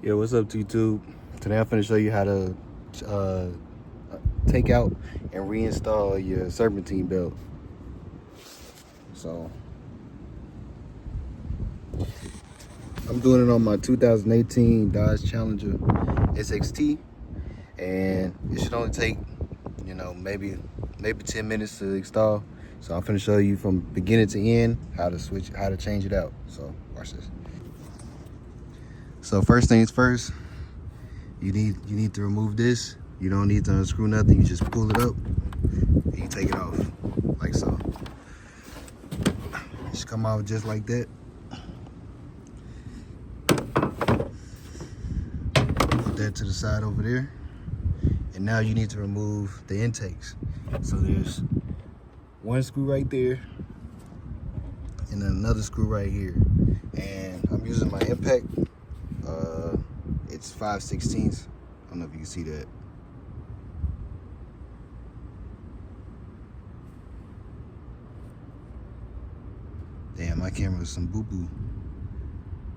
Yo, what's up, YouTube? Today I'm finna show you how to take out and reinstall your Serpentine belt. So I'm doing it on my 2018 Dodge Challenger SXT, and it should only take, maybe 10 minutes to install. So I'm finna show you from beginning to end how to change it out. So watch this. So first things first, you need to remove this. You don't need to unscrew nothing. You just pull it up and you take it off like so. It should come out just like that. Put that to the side over there. And now you need to remove the intakes. So there's one screw right there and then another screw right here. And I'm using my impact. It's 5/16. I don't know if you can see that. Damn, my camera is some boo-boo.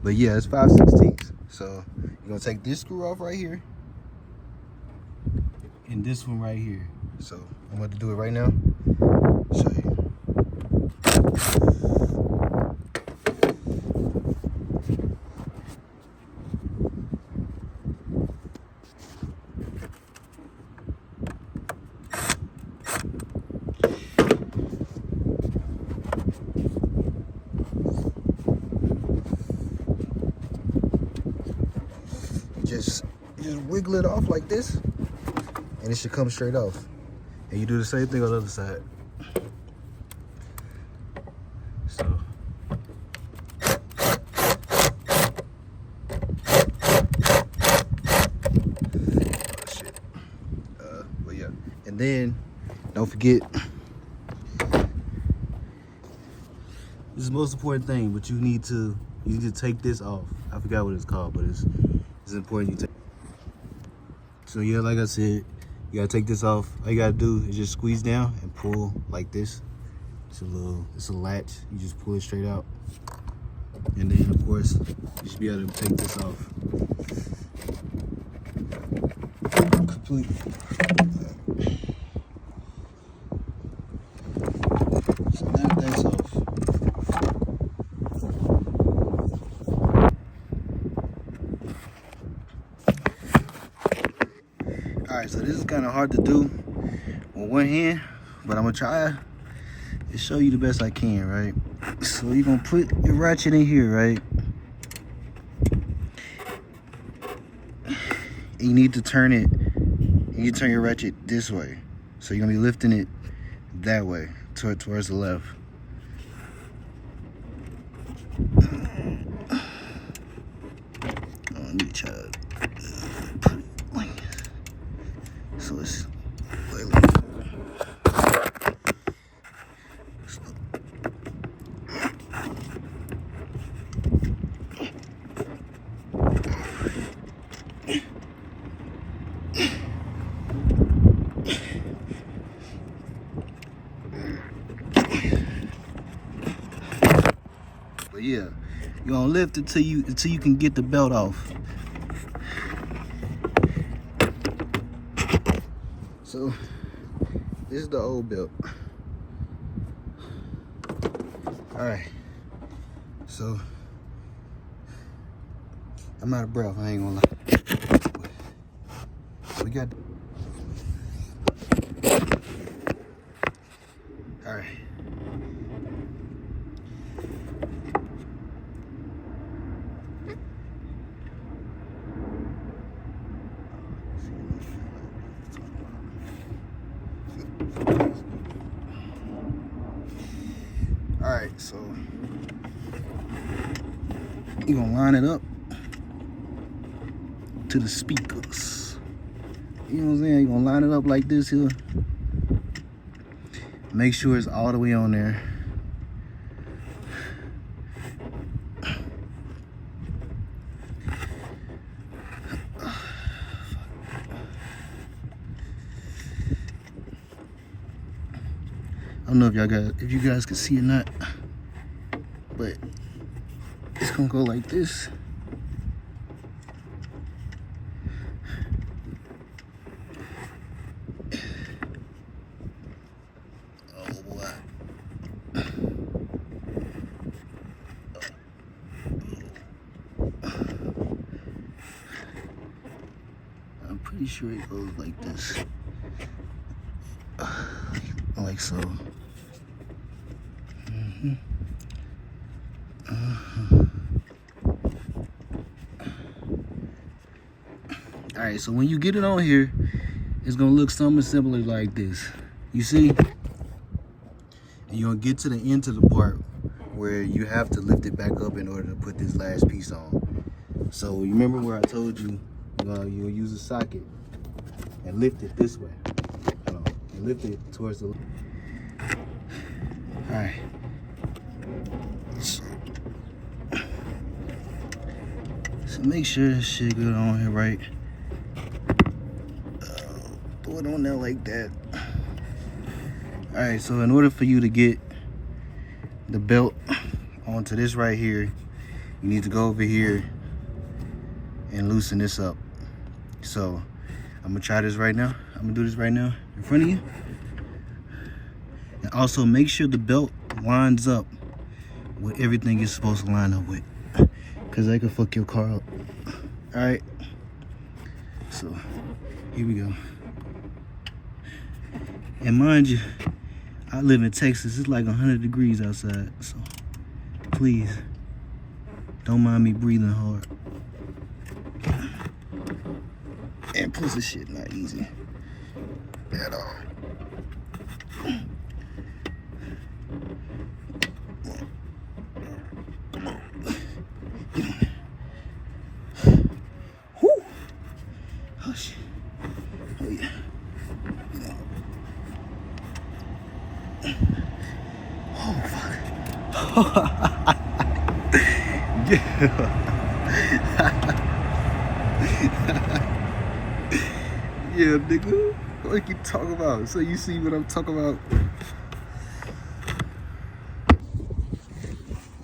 But yeah, it's 5/16. So you're gonna take this screw off right here and this one right here. So I'm going to do it right now. Show you. Just wiggle it off like this, and it should come straight off. And you do the same thing on the other side. So oh shit. But yeah, and then don't forget, this is the most important thing, but you need to take this off. I forgot what it's called, but it's important you take. So yeah, like I said, you gotta take this off. All you gotta do is just squeeze down and pull like this. It's a latch. You just pull it straight out. And then of course, you should be able to take this off completely. So now that's off. Alright, so this is kind of hard to do with one hand, but I'm gonna try to show you the best I can, right? So you're gonna put your ratchet in here, right? And you need to turn it, and you turn your ratchet this way. So you're gonna be lifting it that way, towards the left. Let me try to put it like this. So it's like that. But yeah, you're gonna lift until you can get the belt off. So this is the old belt. All right, so I'm out of breath, I ain't gonna lie. We got, all right. All right, so you're gonna line it up to the speakers. You know what I'm saying? You're gonna line it up like this here. Make sure it's all the way on there. I don't know if you guys can see or not, but it's gonna go like this. pretty sure it goes like this. Like so. Alright, so when you get it on here, it's gonna look something similar like this. You see? And you're gonna get to the end of the part where you have to lift it back up in order to put this last piece on. So you remember where I told you you'll use a socket and lift it this way. And lift it towards the left. Alright. So make sure this shit good on here, right? Throw it on there like that. Alright, so in order for you to get the belt onto this right here, you need to go over here and loosen this up. So I'm gonna try this right now. I'm gonna do this right now in front of you. And also make sure the belt lines up with everything it's supposed to line up with, because that could fuck your car up. Alright, so here we go. And mind you, I live in Texas. It's like 100 degrees outside, so please don't mind me breathing hard. And plus this shit not easy at all. Whew. Oh shit. Oh yeah. Oh fuck. Yeah, nigga. What you talking about? So you see what I'm talking about?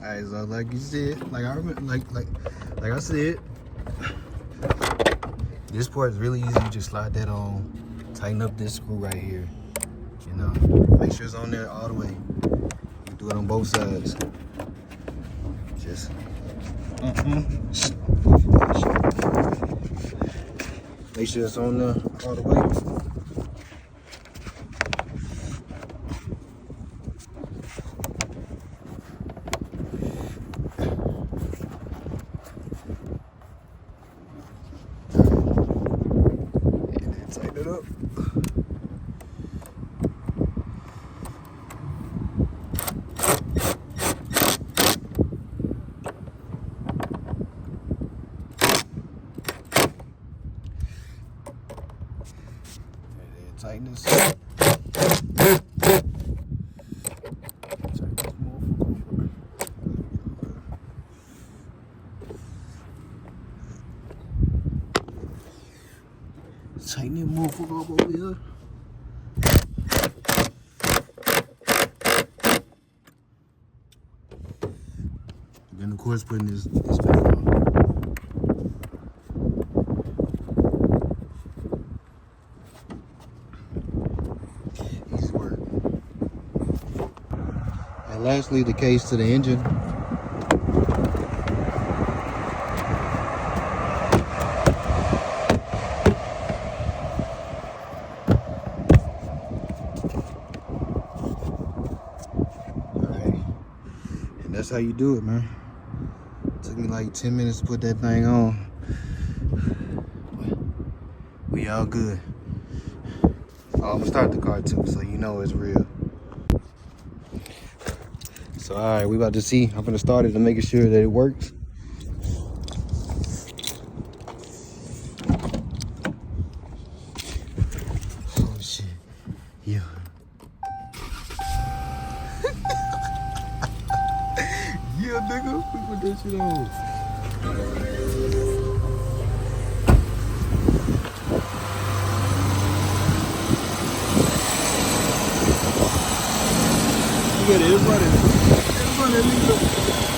Alright, so like you said, like I remember, like I said, this part is really easy. You just slide that on, tighten up this screw right here. You know, make sure it's on there all the way. You do it on both sides. Just make sure it's on there all the way. And then tighten it up. Tighten this up. Tighten that motherfucker up over here. Then of course putting this back on. And lastly, the case to the engine. Alright, and that's how you do it, man. It took me like 10 minutes to put that thing on. We all good. Oh, I'm gonna start the car too, so you know it's real. So all right, we about to see. I'm gonna start it and making sure that it works. Oh shit, yeah. Yeah, nigga, we put that shit on. Look at it, it's running. It's running, nigga.